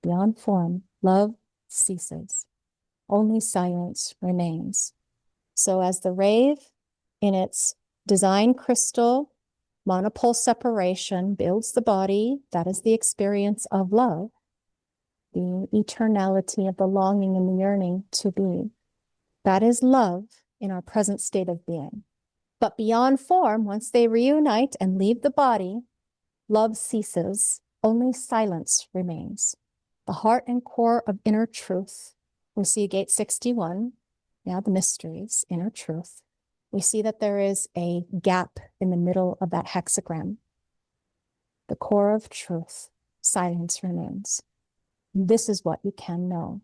beyond form, love ceases. Only silence remains. So as the Rave, in its design crystal, monopole separation, builds the body, that is the experience of love, the eternality of the longing and the yearning to be. That is love in our present state of being. But beyond form, once they reunite and leave the body, love ceases, only silence remains. The heart and core of inner truth. We see gate 61, the mysteries, inner truth. We see that there is a gap in the middle of that hexagram. The core of truth, silence remains. This is what you can know.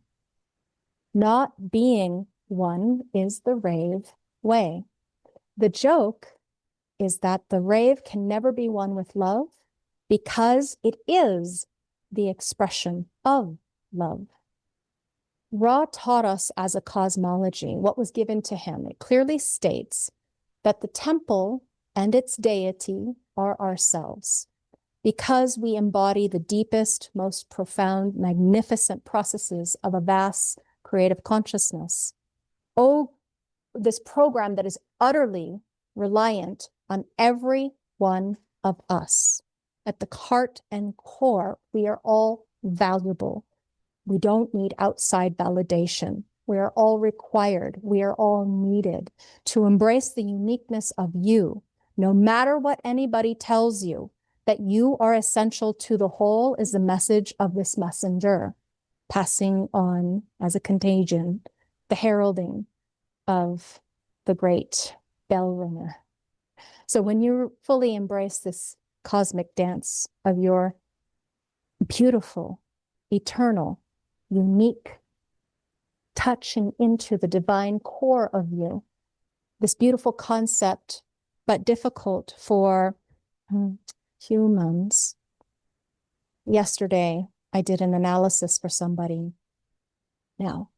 Not being one is the Rave way. The joke is that the Rave can never be one with love because it is the expression of love. Ra taught us as a cosmology what was given to him. It clearly states that the temple and its deity are ourselves because we embody the deepest, most profound, magnificent processes of a vast creative consciousness. Oh, this program that is utterly reliant on every one of us. At the heart and core, we are all valuable. We don't need outside validation. We are all required. We are all needed to embrace the uniqueness of you. No matter what anybody tells you, that you are essential to the whole is the message of this messenger, passing on as a contagion, the heralding of the great bell ringer. So when you fully embrace this cosmic dance of your beautiful, eternal, unique touching into the divine core of you, this beautiful concept, but difficult for humans. Yesterday, I did an analysis for somebody. Now,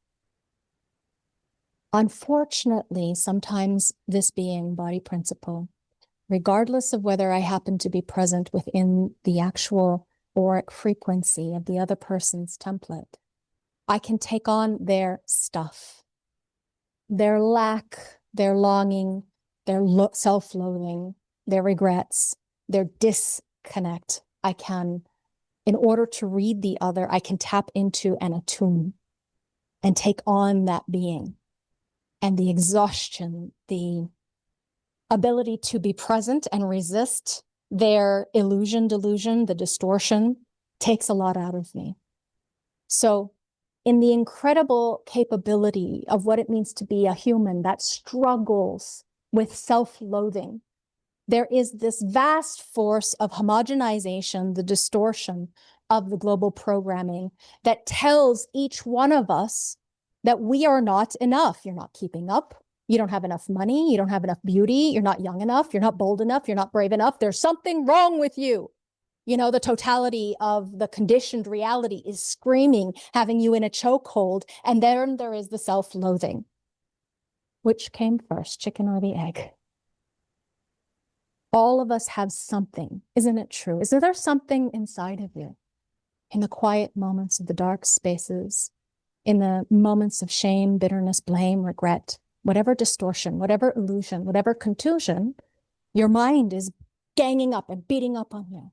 unfortunately, sometimes this being body principle, regardless of whether I happen to be present within the actual auric frequency of the other person's template, I can take on their stuff, their lack, their longing, their self-loathing, their regrets, their disconnect. I can, in order to read the other, I can tap into and attune and take on that being. And the exhaustion, the ability to be present and resist their illusion, delusion, the distortion, takes a lot out of me. So in the incredible capability of what it means to be a human that struggles with self-loathing, there is this vast force of homogenization, the distortion of the global programming that tells each one of us that we are not enough. You're not keeping up. You don't have enough money. You don't have enough beauty. You're not young enough. You're not bold enough. You're not brave enough. There's something wrong with you. You know, the totality of the conditioned reality is screaming, having you in a chokehold. And then there is the self-loathing. Which came first, chicken or the egg? All of us have something. Isn't it true? Is there something inside of you? In the quiet moments of the dark spaces, in the moments of shame, bitterness, blame, regret, whatever distortion, whatever illusion, whatever contusion, your mind is ganging up and beating up on you.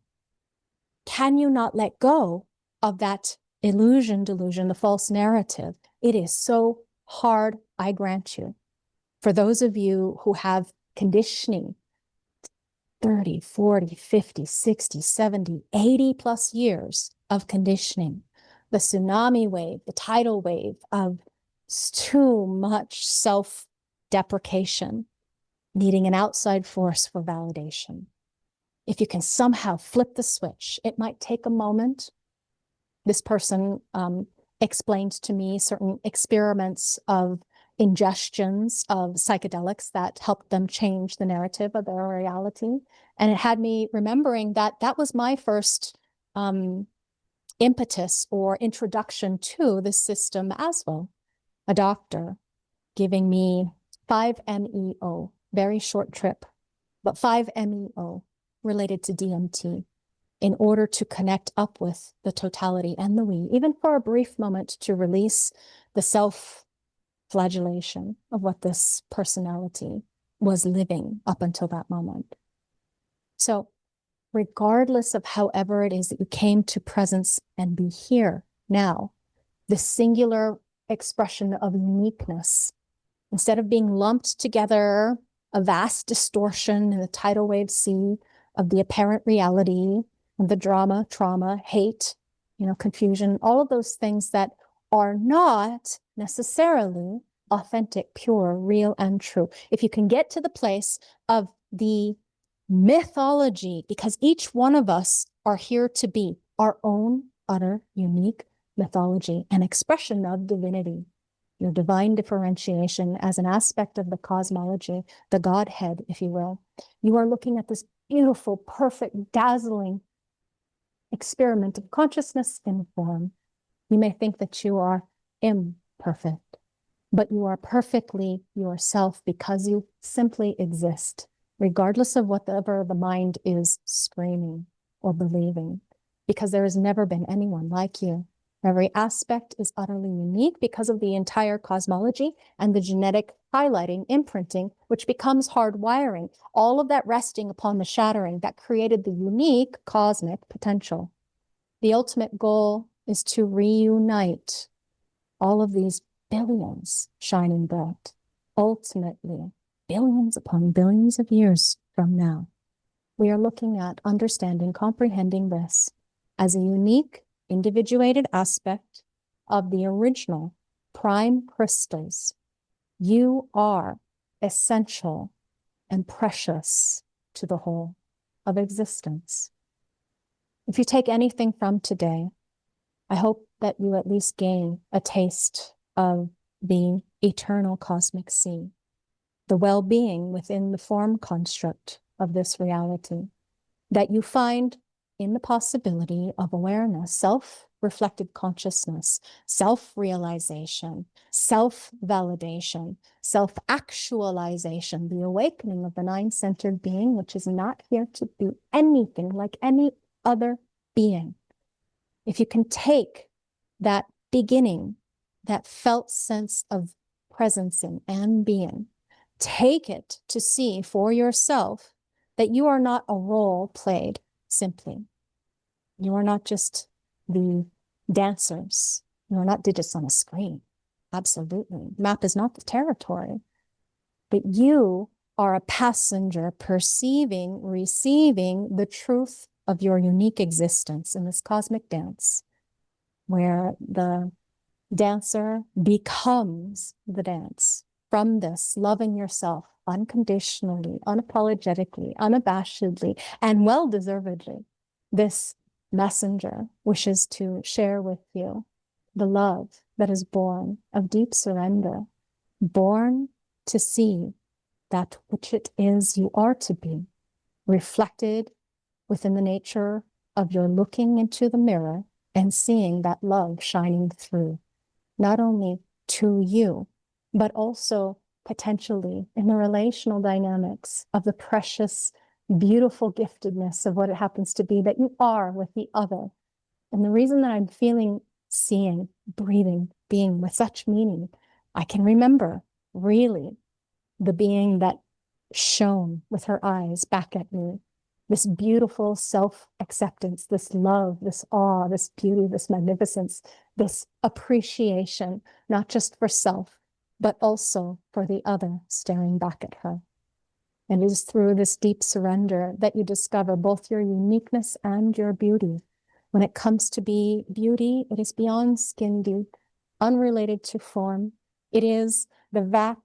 Can you not let go of that illusion, delusion, the false narrative? It is so hard, I grant you. For those of you who have conditioning, 30, 40, 50, 60, 70, 80 plus years of conditioning, the tsunami wave, the tidal wave of too much self-deprecation, needing an outside force for validation. If you can somehow flip the switch, it might take a moment. This person explained to me certain experiments of ingestions of psychedelics that helped them change the narrative of their reality. And it had me remembering that that was my first impetus or introduction to this system as well. A doctor giving me 5-MeO, very short trip, but 5-MeO related to DMT. in order to connect up with the totality and the we, even for a brief moment, to release the self-flagellation of what this personality was living up until that moment. So regardless of however it is that you came to presence and be here now, the singular expression of uniqueness, instead of being lumped together, a vast distortion in the tidal wave sea of the apparent reality and the drama, trauma, hate, confusion, all of those things that are not necessarily authentic, pure, real, and true. If you can get to the place of the mythology, because each one of us are here to be our own utter, unique mythology, an expression of divinity, your divine differentiation as an aspect of the cosmology, the Godhead, if you will. You are looking at this beautiful, perfect, dazzling experiment of consciousness in form. You may think that you are imperfect, but you are perfectly yourself because you simply exist, regardless of whatever the mind is screaming or believing, because there has never been anyone like you. Every aspect is utterly unique because of the entire cosmology and the genetic highlighting, imprinting, which becomes hardwiring, all of that resting upon the shattering that created the unique cosmic potential. The ultimate goal is to reunite all of these billions shining bright, ultimately billions upon billions of years from now. We are looking at understanding, comprehending this as a unique, individuated aspect of the original prime crystals. You are essential and precious to the whole of existence. If you take anything from today, I hope that you at least gain a taste of the eternal cosmic sea, the well-being within the form construct of this reality, that you find in the possibility of awareness, self-reflected consciousness, self-realization, self-validation, self-actualization, the awakening of the nine-centered being, which is not here to be anything like any other being. If you can take that beginning, that felt sense of presence and being, take it to see for yourself that you are not a role played simply. You are not just the dancers. You are not digits on a screen. Absolutely. Map is not the territory. But you are a passenger perceiving, receiving the truth of your unique existence in this cosmic dance, where the dancer becomes the dance. From this, loving yourself unconditionally, unapologetically, unabashedly, and well-deservedly, this messenger wishes to share with you the love that is born of deep surrender, born to see that which it is you are to be, reflected within the nature of your looking into the mirror and seeing that love shining through, not only to you, but also potentially in the relational dynamics of the precious, beautiful giftedness of what it happens to be that you are with the other. And the reason that I'm feeling, seeing, breathing, being with such meaning, I can remember really the being that shone with her eyes back at me, this beautiful self-acceptance, this love, this awe, this beauty, this magnificence, this appreciation, not just for self, but also for the other staring back at her. And it is through this deep surrender that you discover both your uniqueness and your beauty. When it comes to beauty, it is beyond skin deep, unrelated to form. It is the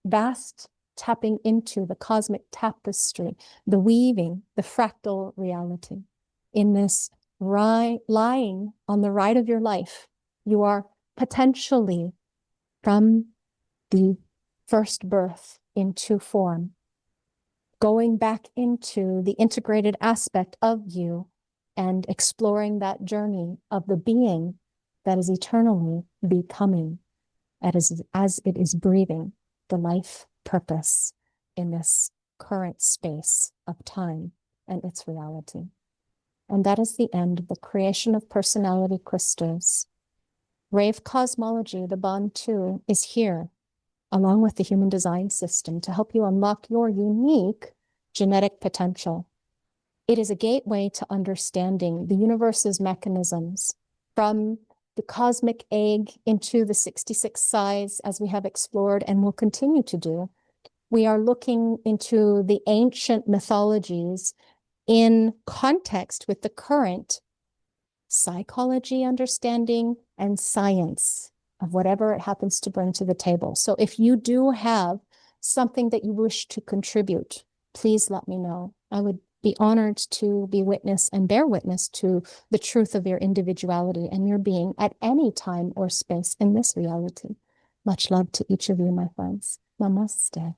vast tapping into the cosmic tapestry, the weaving, the fractal reality. In this lying on the ride of your life, you are potentially from the first birth into form, going back into the integrated aspect of you and exploring that journey of the being that is eternally becoming as it is breathing the life purpose in this current space of time and its reality. And that is the end of the creation of personality crystals. Rave Cosmology, the Bond 2, is here, along with the human design system, to help you unlock your unique genetic potential. It is a gateway to understanding the universe's mechanisms, from the cosmic egg into the 66 size, as we have explored and will continue to do. We are looking into the ancient mythologies in context with the current psychology understanding and science of whatever it happens to bring to the table. So if you do have something that you wish to contribute, please let me know. I would be honored to be witness and bear witness to the truth of your individuality and your being at any time or space in this reality. Much love to each of you, my friends. Namaste.